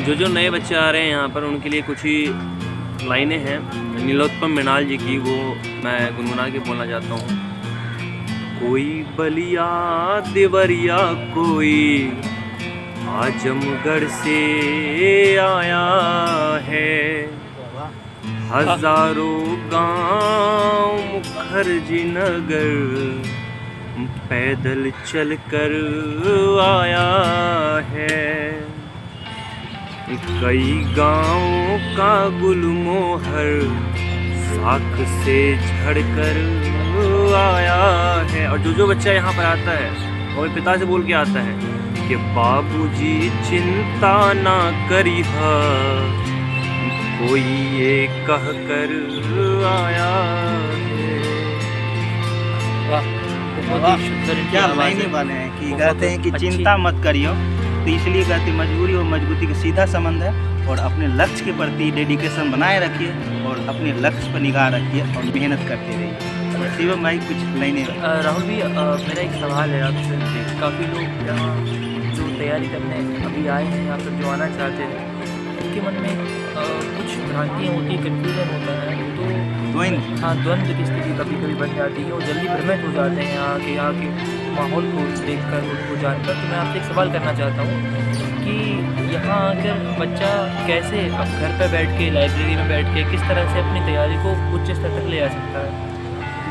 जो नए बच्चे आ रहे हैं यहाँ पर उनके लिए कुछ ही लाइनें हैं नीलोत्पम मृणाल जी की, वो मैं गुनगुना के बोलना चाहता हूँ। कोई बलिया देवरिया कोई आजमगढ़ से आया है, हजारों गांव मुखर्जी नगर पैदल चलकर आया है। कई गांवों का गुलमोहर साख से झड़कर आया है। और जो बच्चा यहाँ पर आता है और पिता से बोल के आता है कि बाबूजी चिंता ना करिहा, कोई ये कह कर आया है। वाह, बहुत ही सुंदर क्या लाइनें बने हैं कि कहते हैं कि चिंता मत करियो, तो इसलिए कहते हैं मजबूरी और मजबूती का सीधा संबंध है। और अपने लक्ष्य के प्रति डेडिकेशन बनाए रखिए और अपने लक्ष्य पर निगाह रखिए और मेहनत करते रहिए। शिवम भाई कुछ लाइनें। राहुल भी मेरा एक सवाल है आपसे। काफ़ी लोग यहाँ जो तैयारी करने अभी आए हैं या फिर जो आना चाहते हैं, उनके मन में कुछ भ्रांतियाँ होती है, कन्फ्यूजन होता है, तो द्वंद्व की स्थिति कभी कभी बन जाती है और जल्दी भ्रमित हो जाते हैं यहाँ के माहौल को देखकर, उनको जानकर। तो मैं आपसे एक सवाल करना चाहता हूँ कि यहाँ आकर बच्चा कैसे अब घर पर बैठ के, लाइब्रेरी में बैठ के किस तरह से अपनी तैयारी को उच्च स्तर तक ले आ सकता है?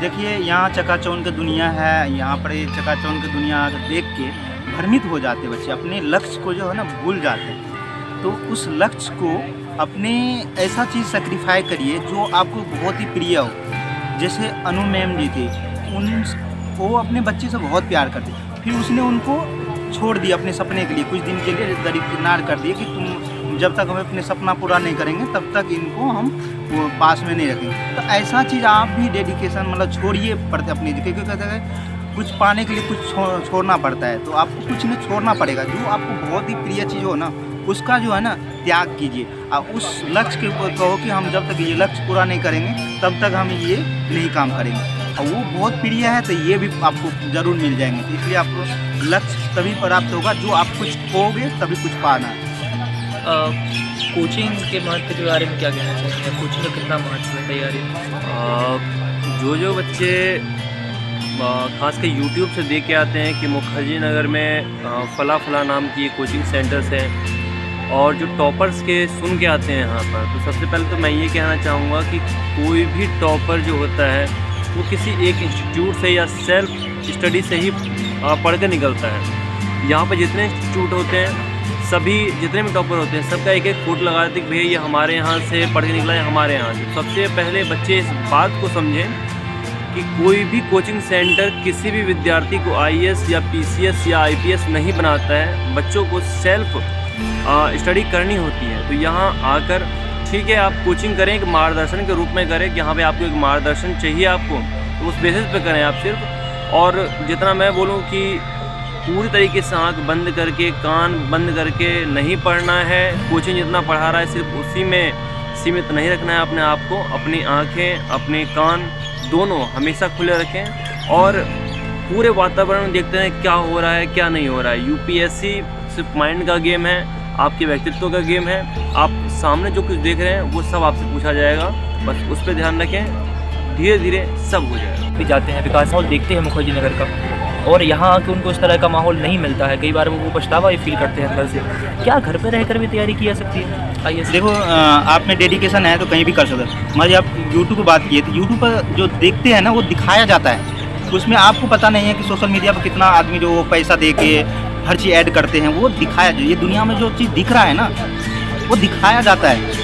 देखिए, यहाँ चकाचौंध की दुनिया है, यहाँ पर ये चकाचौंध की दुनिया देख के भ्रमित हो जाते बच्चे, अपने लक्ष्य को जो है ना भूल जाते हैं। तो उस लक्ष्य को अपने ऐसा चीज़ सेक्रीफाई करिए जो आपको बहुत ही प्रिय हो। जैसे अनु मैम जी थी, वो अपने बच्चे से बहुत प्यार करती, फिर उसने उनको छोड़ दिया अपने सपने के लिए, कुछ दिन के लिए दरकिनार कर दिए कि तुम जब तक हम अपने सपना पूरा नहीं करेंगे तब तक इनको हम वो पास में नहीं रखेंगे। तो ऐसा चीज़ आप भी डेडिकेशन मतलब छोड़िए पड़ते अपने, क्योंकि कहते हैं कुछ पाने के लिए कुछ छोड़ना पड़ता है, तो आपको कुछ नहीं छोड़ना पड़ेगा। जो आपको बहुत ही प्रिय चीज़ हो ना, उसका जो है ना त्याग कीजिए और उस लक्ष्य के ऊपर कहो कि हम जब तक ये लक्ष्य पूरा नहीं करेंगे तब तक हम ये नहीं काम करेंगे। और वो बहुत प्रिय है तो ये भी आपको ज़रूर मिल जाएंगे। इसलिए आपको लक्ष्य तभी प्राप्त होगा जो आप कुछ खोगे तभी कुछ पाना है। कोचिंग के महत्व के बारे में क्या कहना चाहिए? कोचिंग का कितना महत्व है तैयारी? जो बच्चे खासकर यूट्यूब से देख के आते हैं कि मुखर्जी नगर में फला नाम की कोचिंग सेंटर्स हैं और जो टॉपर्स के सुन के आते हैं यहाँ पर, तो सबसे पहले तो मैं ये कहना चाहूँगा कि कोई भी टॉपर जो होता है वो किसी एक इंस्टीट्यूट से या सेल्फ स्टडी से ही पढ़ कर निकलता है। यहाँ पर जितने इंस्टीट्यूट होते हैं, सभी जितने भी टॉपर होते हैं, सबका एक फोटो लगा देते कि भैया ये हमारे यहाँ से पढ़ के निकला है, हमारे यहाँ से। सबसे पहले बच्चे इस बात को समझें कि कोई भी कोचिंग सेंटर किसी भी विद्यार्थी को IAS या PCS या IPS नहीं बनाता है। बच्चों को सेल्फ स्टडी करनी होती है। तो यहाँ आकर ठीक है आप कोचिंग करें, एक मार्गदर्शन के रूप में करें कि यहाँ पे आपको एक मार्गदर्शन चाहिए आपको, तो उस बेसिस पे करें आप सिर्फ। और जितना मैं बोलूँ कि पूरी तरीके से आँख बंद करके, कान बंद करके नहीं पढ़ना है। कोचिंग जितना पढ़ा रहा है सिर्फ उसी में सीमित नहीं रखना है अपने आप को। अपनी आँखें, अपने कान दोनों हमेशा खुले रखें और पूरे वातावरण देखते हैं क्या हो रहा है क्या नहीं हो रहा है। UPSC सिर्फ माइंड का गेम है, आपके व्यक्तित्व का गेम है। आप सामने जो कुछ देख रहे हैं वो सब आपसे पूछा जाएगा, बस उस पर ध्यान रखें, धीरे धीरे सब हो जाएगा। भी जाते हैं विकास माहौल देखते हैं मुखर्जी नगर का, और यहाँ आके उनको इस तरह का माहौल नहीं मिलता है। कई बार वो पछतावा ही फील करते हैं अंदर से। क्या घर पर रहकर भी तैयारी की जा सकती है? आइए देखो, आप में डेडिकेशन है तो कहीं भी कर सकते हैं। मगर आप यूट्यूब की बात किए तो यूट्यूब पर जो देखते हैं ना वो दिखाया जाता है, उसमें आपको पता नहीं है कि सोशल मीडिया पर कितना आदमी जो पैसा दे के हर चीज़ ऐड करते हैं, वो दिखाया। ये दुनिया में जो चीज़ दिख रहा है ना वो दिखाया जाता है।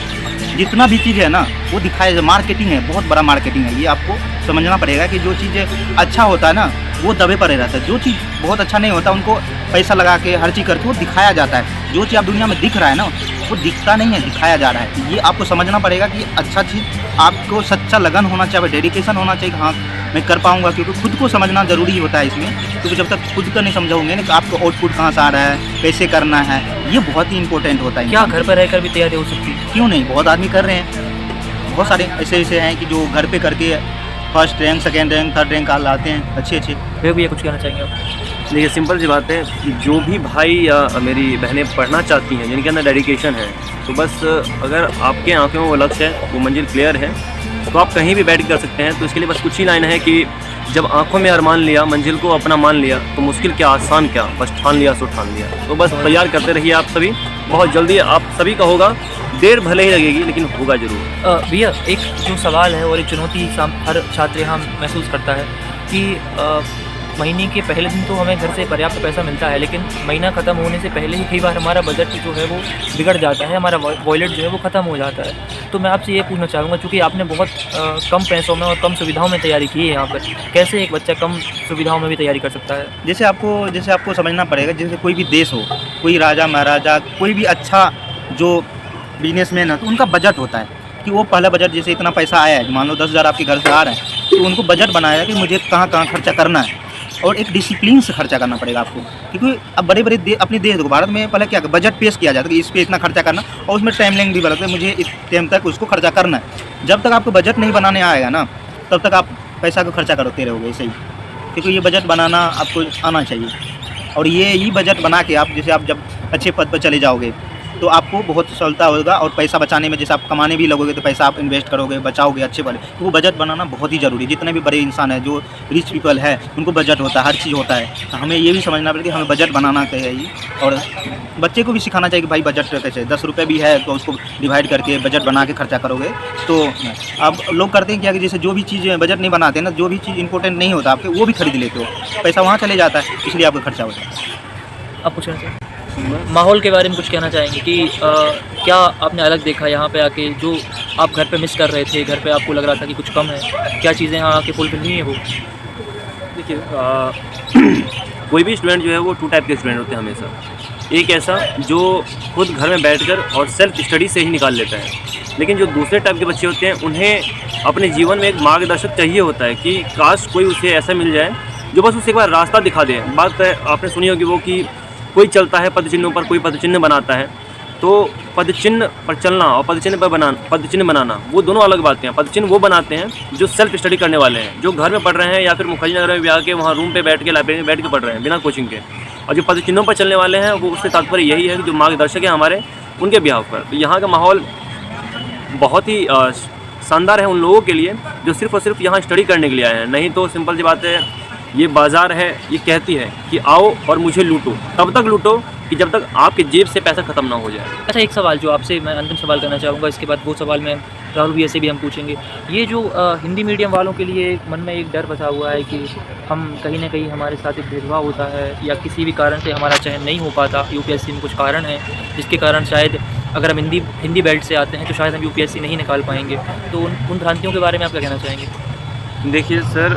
जितना भी चीज़ है ना वो दिखाया जाए। मार्केटिंग है, बहुत बड़ा मार्केटिंग है। ये आपको समझना पड़ेगा कि जो चीज़ अच्छा होता है ना वो दबे पड़े रहता है। जो चीज़ बहुत अच्छा नहीं होता उनको पैसा लगा के हर चीज़ करके वो दिखाया जाता है। जो चीज़ आप दुनिया में दिख रहा है ना वो दिखता नहीं है, दिखाया जा रहा है। ये आपको समझना पड़ेगा कि अच्छा चीज़ आपको सच्चा लगन होना चाहिए, डेडिकेशन होना चाहिए। हाँ मैं कर पाऊँगा, क्योंकि खुद को समझना ज़रूरी होता है इसमें। क्योंकि जब तक खुद का नहीं समझाओगे ना कि आपको आउटपुट कहाँ से आ रहा है, कैसे करना है, ये बहुत ही इंपॉर्टेंट होता है। क्या घर पर रहकर भी तैयारी हो सकती है? क्यों नहीं, बहुत आदमी कर रहे हैं। बहुत सारे ऐसे हैं कि जो घर पे करके first rank, second rank, third rank लाते हैं अच्छे। भैया कुछ कहना चाहेंगे आप? देखिए सिंपल सी बात है, जो भी भाई या मेरी बहनें पढ़ना चाहती हैं, जिनके अंदर डेडिकेशन है, तो बस अगर आपके आंखों में वो लक्ष्य है, वो मंजिल क्लियर है, तो आप कहीं भी बैठ कर सकते हैं। तो इसके लिए बस कुछ ही लाइन है कि जब आंखों में अरमान लिया, मंजिल को अपना मान लिया, तो मुश्किल क्या आसान क्या, बस ठान लिया सो ठान लिया। तो बस तैयार करते रहिए आप सभी, बहुत जल्दी आप सभी का होगा, देर भले ही लगेगी लेकिन होगा ज़रूर। भैया एक जो सवाल है और एक चुनौती हर छात्र यहाँ महसूस करता है कि महीने के पहले दिन तो हमें घर से पर्याप्त पैसा मिलता है, लेकिन महीना ख़त्म होने से पहले ही कई बार हमारा बजट जो है वो बिगड़ जाता है, हमारा वॉलेट जो है वो ख़त्म हो जाता है। तो मैं आपसे ये पूछना चाहूँगा, चूँकि आपने बहुत कम पैसों में और कम सुविधाओं में तैयारी की है यहाँ पर, कैसे एक बच्चा कम सुविधाओं में भी तैयारी कर सकता है? जैसे आपको समझना पड़ेगा, जैसे कोई भी देश हो, कोई राजा महाराजा, कोई भी अच्छा जो बिजनेसमैन है, तो उनका बजट होता है कि वो पहला बजट, जैसे इतना पैसा आया है, मान लो 10,000 आपके घर से आ रहे हैं, तो उनको बजट बनाया है कि मुझे कहाँ कहाँ खर्चा करना है, और एक डिसिप्लिन से खर्चा करना पड़ेगा आपको। क्योंकि अब बड़े अपने देश देखो, भारत में पहले क्या बजट पेश किया जाता है कि इस पे इतना खर्चा करना, और उसमें टाइम लाइन भी बनाते हैं, मुझे इस टाइम तक उसको खर्चा करना है। जब तक आपको बजट नहीं बनाने आएगा ना, तब तक आप पैसा को खर्चा करते रहोगे ऐसे ही। क्योंकि ये बजट बनाना आपको आना चाहिए, और ये बजट बना के आप जैसे आप जब अच्छे पद पर चले जाओगे, तो आपको बहुत सरलता होगा, और पैसा बचाने में, जैसे आप कमाने भी लगोगे तो पैसा आप इन्वेस्ट करोगे, बचाओगे अच्छे वाले। तो वो बजट बनाना बहुत ही ज़रूरी है। जितने भी बड़े इंसान हैं, जो रिच पीपल है, उनको बजट होता है, हर चीज़ होता है। तो हमें ये भी समझना पड़ेगा कि हमें बजट बनाना चाहिए, और बच्चे को भी सिखाना चाहिए कि भाई बजट कैसे, 10 रुपये भी है तो उसको डिवाइड करके बजट बना के खर्चा करोगे। तो अब लोग करते हैं क्या कि जैसे जो भी चीज़ बजट नहीं बनाते ना, जो भी चीज़ इंपॉर्टेंट नहीं होता आपके, वो भी खरीद लेते हो, पैसा वहाँ चले जाता है, इसलिए आपका खर्चा होता है। आप पूछना चाहिए माहौल के बारे में कुछ कहना चाहेंगे कि क्या आपने अलग देखा यहाँ पे आके, जो आप घर पे मिस कर रहे थे, घर पे आपको लग रहा था कि कुछ कम है, क्या चीज़ें यहाँ आके फुलफिल हुई है वो? देखिए कोई भी स्टूडेंट जो है वो 2 टाइप के स्टूडेंट होते हैं हमेशा। एक ऐसा जो खुद घर में बैठकर और सेल्फ स्टडी से ही निकाल लेता है, लेकिन जो दूसरे टाइप के बच्चे होते हैं, उन्हें अपने जीवन में एक मार्गदर्शक चाहिए होता है कि काश कोई उसे ऐसा मिल जाए जो बस उसे एक बार रास्ता दिखा दे। बात आपने सुनी होगी वो कि कोई चलता है पदचिन्हों पर, कोई पदचिन्ह बनाता है। तो पदचिन्ह पर चलना और पदचिन्ह बनाना वो दोनों अलग बातें हैं। पदचिन्ह वो बनाते हैं जो सेल्फ स्टडी करने वाले हैं, जो घर में पढ़ रहे हैं या फिर मुखर्जी नगर में भी आके वहाँ रूम पे बैठ के, लाइब्रेरी में बैठ के पढ़ रहे हैं बिना कोचिंग के। और जो पदचिन्हों पर चलने वाले हैं, वो उससे तात्पर्य यही है कि जो मार्गदर्शक है हमारे, उनके बिहाव पर। तो यहाँ का माहौल बहुत ही शानदार है उन लोगों के लिए जो सिर्फ़ और सिर्फ यहाँ स्टडी करने के लिए आए हैं। नहीं तो सिंपल सी बात है, ये बाज़ार है, ये कहती है कि आओ और मुझे लूटो, तब तक लूटो कि जब तक आपके जेब से पैसा ख़त्म ना हो जाए। अच्छा, एक सवाल जो आपसे मैं अंतिम सवाल करना चाहूँगा, इसके बाद वो सवाल मैं राहुल भैया से भी हम पूछेंगे। ये जो हिंदी मीडियम वालों के लिए मन में एक डर बसा हुआ है कि हम कहीं ना कहीं हमारे साथ एक भेदभाव होता है, या किसी भी कारण से हमारा चयन नहीं हो पाता। यूपीएससी में कुछ कारण है जिसके कारण शायद अगर हम हिंदी बेल्ट से आते हैं तो शायद हम यूपीएससी नहीं निकाल पाएंगे। तो उन भ्रांतियों के बारे में आप क्या कहना चाहेंगे? देखिए सर,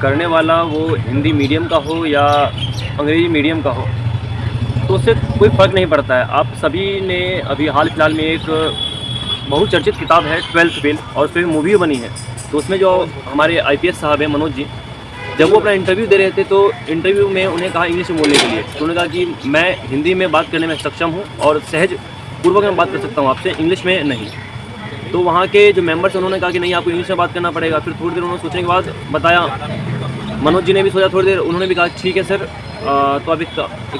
करने वाला वो हिंदी मीडियम का हो या अंग्रेज़ी मीडियम का हो, तो उससे कोई फ़र्क नहीं पड़ता है। आप सभी ने अभी हाल फिलहाल में एक बहुत चर्चित किताब है 12th फेल, और उस पर मूवी भी बनी है। तो उसमें जो हमारे IPS साहब हैं मनोज जी, जब वो अपना इंटरव्यू दे रहे थे, तो इंटरव्यू में उन्हें कहा इंग्लिश में बोलने के लिए, तो उन्होंने कहा कि मैं हिंदी में बात करने में सक्षम हूँ और सहज पूर्वक में बात कर सकता हूँ आपसे, इंग्लिश में नहीं। तो वहाँ के जो मेंबर्स हैं उन्होंने कहा कि नहीं, आपको इंग्लिश में बात करना पड़ेगा। फिर थोड़ी देर उन्होंने सोचने के बाद बताया, मनोज जी ने भी सोचा थोड़ी देर, उन्होंने भी कहा ठीक है सर, तो आप एक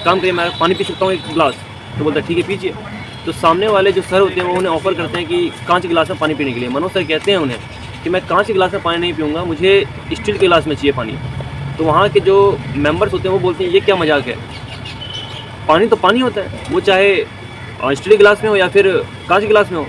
काम करिए, मैं पानी पी सकता हूँ 1 गिलास। तो बोलता है ठीक है पीजिए। तो सामने वाले जो सर होते हैं वो उन्हें ऑफ़र करते हैं कि कांच के गिलास में पानी पीने के लिए। मनोज सर कहते हैं उन्हें कि मैं कांच के गिलास में पानी नहीं पीऊँगा, मुझे स्टील के गिलास में चाहिए पानी। तो वहाँ के जो मेंबर्स होते हैं वो बोलते हैं ये क्या मजाक है, पानी तो पानी होता है, वो चाहे स्टील के गिलास में हो या फिर कांच के गिलास में हो।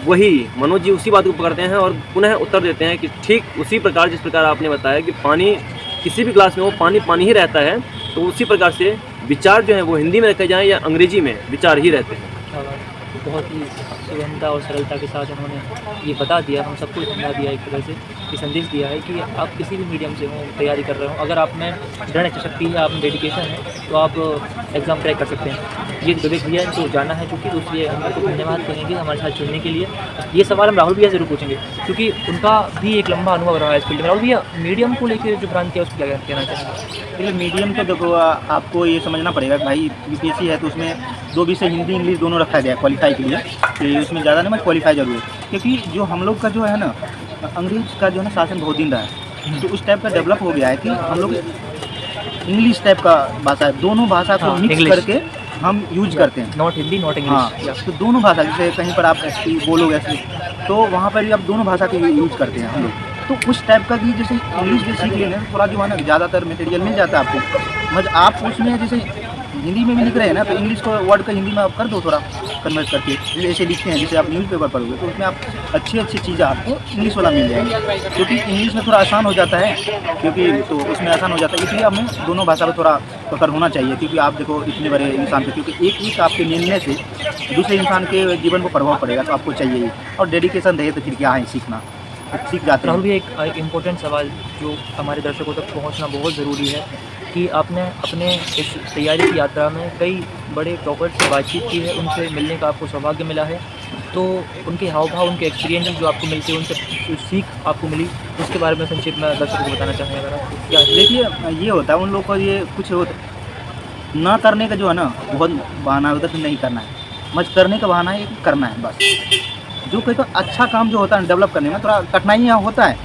वही मनोज जी उसी बात को पकड़ते हैं और पुनः उत्तर देते हैं कि ठीक उसी प्रकार जिस प्रकार आपने बताया कि पानी किसी भी गिलास में हो, पानी पानी ही रहता है, तो उसी प्रकार से विचार जो है वो हिंदी में रखे जाएँ या अंग्रेजी में, विचार ही रहते हैं। बहुत ही सुगमता और सरलता के साथ उन्होंने ये बता दिया, हम सबको समझा दिया, एक तरह से ये संदेश दिया है कि आप किसी भी मीडियम से हो, तैयारी कर रहे हो, अगर आप में दृढ़ इच्छाशक्ति है, आप में डेडिकेशन है, तो आप एग्ज़ाम क्रैक कर सकते हैं। ये विवेक भैया इनको जाना है चूँकि, तो इसलिए हम आपको धन्यवाद कहेंगे हमारे साथ जुड़ने के लिए। ये सवाल हम राहुल भैया ज़रूर पूछेंगे क्योंकि उनका भी एक लंबा अनुभव रहा है इस फील्ड में। राहुल भैया, मीडियम को लेकर जो भ्रांति है उसको क्या कहना चाहेंगे? देखिए मीडियम का देखो, आपको ये समझना पड़ेगा कि भाई UPSC है तो उसमें 2 विषय हिंदी इंग्लिश दोनों रखा गया है क्वालिफाई के लिए, कि उसमें ज़्यादा नहीं, मत क्वालिफाई जरूर है। क्योंकि जो हम लोग का जो है ना, अंग्रेज का जो है ना शासन बहुत दिन रहा है, तो उस टाइप का डेवलप हो गया है कि हम लोग इंग्लिश टाइप का भाषा है, दोनों भाषा को हाँ, मिक्स English। करके हम यूज करते हैं। नॉट हिंदी नॉट हाँ, इंग्लिश। तो दोनों भाषा, जैसे कहीं पर आप ऐसे बोलोगे ऐसे, तो वहाँ पर भी आप दोनों भाषा के यूज करते हैं हम लोग। तो उस टाइप का भी जैसे इंग्लिश भी सीख लेना थोड़ा जो है ना, ज़्यादातर मटेरियल मिल जाता है आपको। मगर आप उसमें जैसे हिंदी में भी लिख रहे हैं ना, तो इंग्लिश को वर्ड का हिंदी में आप कर दो थोड़ा कन्वर्ट करके, जैसे ऐसे लिखते हैं, जैसे आप न्यूज़पेपर पढ़ोगे तो उसमें आप अच्छी चीज़ें आपको इंग्लिश वाला मिल जाएंगे, क्योंकि इंग्लिश में थोड़ा आसान हो जाता है, क्योंकि तो उसमें आसान हो जाता है। इसलिए हमें दोनों भाषा में थोड़ा पकड़ होना चाहिए, क्योंकि आप देखो इतने बड़े इंसान के, क्योंकि एक आपके मिलने से दूसरे इंसान के जीवन को प्रभाव पड़ेगा, तो आपको चाहिए ही। और डेडिकेशन रहे तो फिर क्या है, सीखना तो सीख जाते राहुल हैं। भी एक इम्पोर्टेंट सवाल जो हमारे दर्शकों तक पहुंचना बहुत ज़रूरी है कि आपने अपने इस तैयारी की यात्रा में कई बड़े टॉपर्स से बातचीत की है, उनसे मिलने का आपको सौभाग्य मिला है, तो उनके हाव भाव, उनके एक्सपीरियंसेस जो आपको मिलते हैं, उनसे जो सीख आपको मिली, उसके बारे में संक्षिप्त में दर्शकों को बताना चाहेंगे अगर आप क्या? देखिए ये होता है उन लोगों को, ये कुछ होता ना करने का जो है ना बहुत बहाना है, उधर से नहीं करना है, मज करने का बहाना है, करना है बस। जो कोई तो अच्छा काम जो होता है डेवलप करने में थोड़ा कठिनाइयाँ होता है,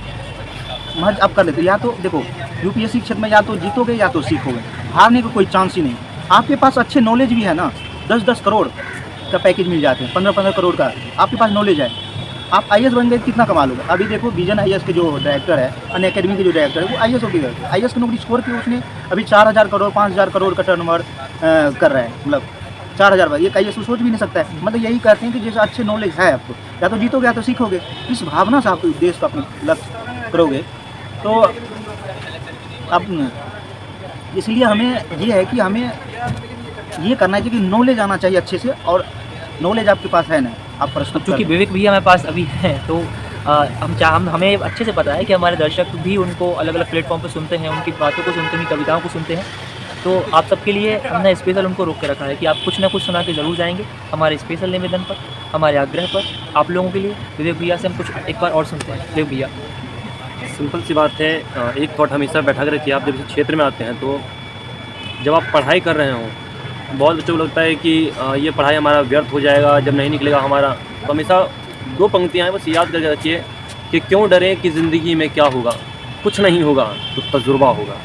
महज आप कर लेते। या तो देखो यूपीएससी क्षेत्र में या तो जीतोगे या तो सीखोगे, हारने का कोई चांस ही नहीं। आपके पास अच्छे नॉलेज भी है ना, 10-10 करोड़ का पैकेज मिल जाते हैं, 15-15 करोड़ का आपके पास नॉलेज है, आप आईएएस बन गए कितना कमा लोगे। अभी देखो विजन आईएएस के जो डायरेक्टर है, अन अकेडमी के जो डायरेक्टर है, वो आईएएस हो गए, आईएएस की नौकरी छोड़ के उसने अभी 4000 करोड़ 5000 करोड़ का टर्नओवर कर रहा है, मतलब 4000 ये आईएएस सोच भी नहीं सकता है। मतलब यही कहते हैं कि जैसे अच्छे नॉलेज है आपको, या तो जीतोगे या तो सीखोगे, इस भावना से आप देश का अपने लक्ष्य करोगे। तो अब इसलिए हमें ये है कि हमें ये करना चाहिए कि नॉलेज आना चाहिए अच्छे से, और नॉलेज आपके पास है ना, आप प्रस्तुत क्योंकि करें। विवेक भैया हमारे पास अभी हैं, तो हमें अच्छे से पता है कि हमारे दर्शक भी उनको अलग अलग प्लेटफॉर्म पर सुनते हैं, उनकी बातों को सुनते हैं, उनकी कविताओं को सुनते हैं। तो आप सबके लिए हमने स्पेशल उनको रोक के रखा है कि आप कुछ ना कुछ सुना के ज़रूर जाएंगे हमारे स्पेशल निवेदन पर, हमारे आग्रह पर, आप लोगों के लिए। विवेक भैया से हम कुछ एक बार और सुनते हैं। विवेक भैया, सिंपल सी बात है, एक थॉट हमेशा बैठा कर रखिए। आप जब इस क्षेत्र में आते हैं तो जब आप पढ़ाई कर रहे हो, बहुत बच्चों को लगता है कि ये पढ़ाई हमारा व्यर्थ हो जाएगा, जब नहीं निकलेगा हमारा। तो हमेशा 2 पंक्तियाँ हैं, बस याद करके रखिए कि क्यों डरें कि ज़िंदगी में क्या होगा, कुछ नहीं होगा तो तजुर्बा होगा।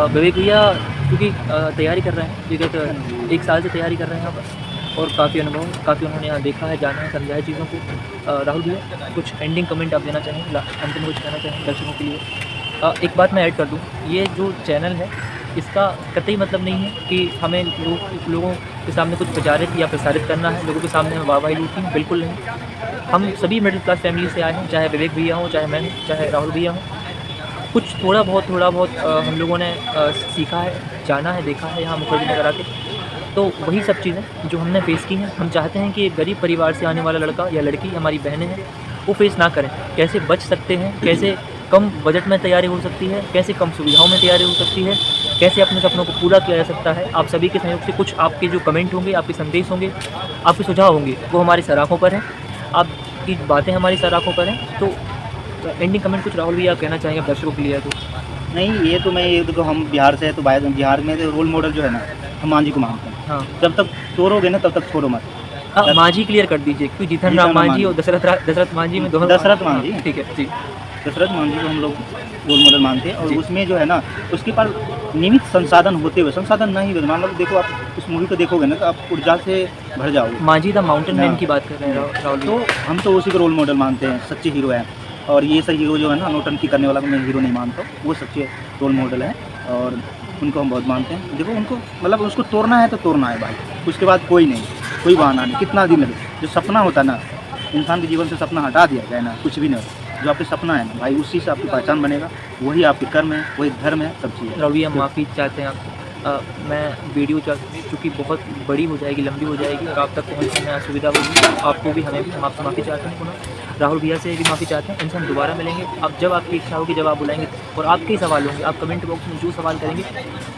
विवेक भैया क्योंकि तैयारी कर रहे हैं, विगत 1 साल से तैयारी कर रहे हैं यहाँ पर, और काफ़ी अनुभव, काफ़ी उन्होंने यहाँ देखा है, जाना है, समझा है चीज़ों को। राहुल भैया कुछ एंडिंग कमेंट आप देना चाहेंगे, अंतिम कुछ कहना चाहेंगे दर्शकों के लिए? एक बात मैं ऐड कर दूँ, ये जो चैनल है इसका कतई मतलब नहीं है कि हमें लोगों के सामने कुछ प्रचारित या प्रसारित करना है, लोगों के सामने हमें वाहवाही लूटनी है, बिल्कुल नहीं। हम सभी मिडिल क्लास फैमिली से आए हैं, चाहे विवेक भैया हो, चाहे मैं, चाहे राहुल भैया हो। कुछ थोड़ा बहुत हम लोगों ने सीखा है, जाना है, देखा है यहाँ मुखर्जी नगर आके, तो वही सब चीज़ें जो हमने फेस की हैं, हम चाहते हैं कि गरीब परिवार से आने वाला लड़का या लड़की, हमारी बहनें हैं, वो फेस ना करें। कैसे बच सकते हैं, कैसे कम बजट में तैयारी हो सकती है, कैसे कम सुविधाओं में तैयारी हो सकती है, कैसे अपने सपनों को पूरा किया जा सकता है। आप सभी के सहयोग से कुछ आपके जो कमेंट होंगे, आपके संदेश होंगे, आपके सुझाव होंगे, वो हमारी सराखों पर हैं, आपकी बातें हमारी सराखों पर हैं। तो एंडिंग कमेंट कुछ राहुल भैया कहना चाहेंगे दर्शकों के लिए? तो नहीं, ये तो मैं ये देखो, हम बिहार से है तो बिहार में तो रोल मॉडल जो है ना, हम मांझी को मानते हैं। हाँ, जब तक तोड़ोगे ना तब तक छोड़ो मत। मांझी क्लियर कर दीजिए, क्योंकि जीतन राम मांझी और दशरथ मांझी में दोनों। दशरथ मांझी, ठीक है जी। दशरथ मांझी को हम लोग रोल मॉडल मानते हैं, और उसमें जो है ना, उसके पास नियमित संसाधन होते हुए, संसाधन नहीं होते, मान लो देखो आप उस मूवी को देखोगे ना तो आप ऊर्जा से भर जाओगे। मांझी द माउंटेन मैन की बात कर रहे हैं राहुल। तो हम तो उसी को रोल मॉडल मानते हैं, सच्चे हीरो है। और ये सब हीरो जो है ना, नौटंकी करने वाला को मैं हीरो नहीं मानता, वो सच्चे रोल मॉडल है, और उनको हम बहुत मानते हैं। देखो उनको, मतलब उसको तोड़ना है तो तोड़ना है भाई, उसके बाद कोई नहीं, कोई बहाना नहीं। कितना दिन लगे, जो सपना होता है ना, इंसान के जीवन से सपना हटा दिया जाए ना, कुछ भी नहीं, जो आपके सपना है ना भाई, उसी से आपकी पहचान बनेगा, वही आपके कर्म है, वही धर्म है, सब चीज़ है। रवि, हम माफ़ी चाहते हैं आपको। मैं वीडियो चूँकि बहुत बड़ी हो जाएगी, लंबी हो जाएगी, और आप तक पहुँचने में असुविधा होगी, आपको भी हमें भी, हम आपसे माफ़ी चाहते हैं पुनः। राहुल भैया से भी माफ़ी चाहते हैं। इनसे हम दोबारा मिलेंगे, अब जब आपकी इच्छा होगी, जब आप बुलाएंगे, और आपके ही सवाल होंगे, आप कमेंट बॉक्स में जो सवाल करेंगे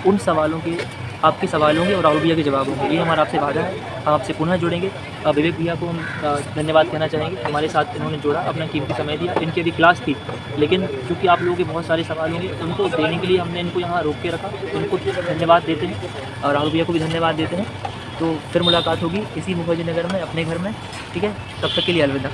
उन सवालों के आपके सवाल होंगे और राहुल भैया के जवाब होंगे। ये हमारा आपसे वादा है, हम आपसे पुनः जुड़ेंगे। विवेक भैया को हम धन्यवाद कहना चाहेंगे, हमारे साथ इन्होंने जुड़ा, अपना कीमती समय दिया। इनकी अभी क्लास थी, लेकिन चूँकि आप लोगों के बहुत सारे सवाल होंगे, उनको देने के लिए हमने इनको यहाँ रोक के रखा। उनको धन्यवाद देते हैं, और राहुल भैया को भी धन्यवाद देते हैं। तो फिर मुलाकात होगी इसी मुखर्जी नगर में, अपने घर में, ठीक है? तब तक के लिए अलविदा।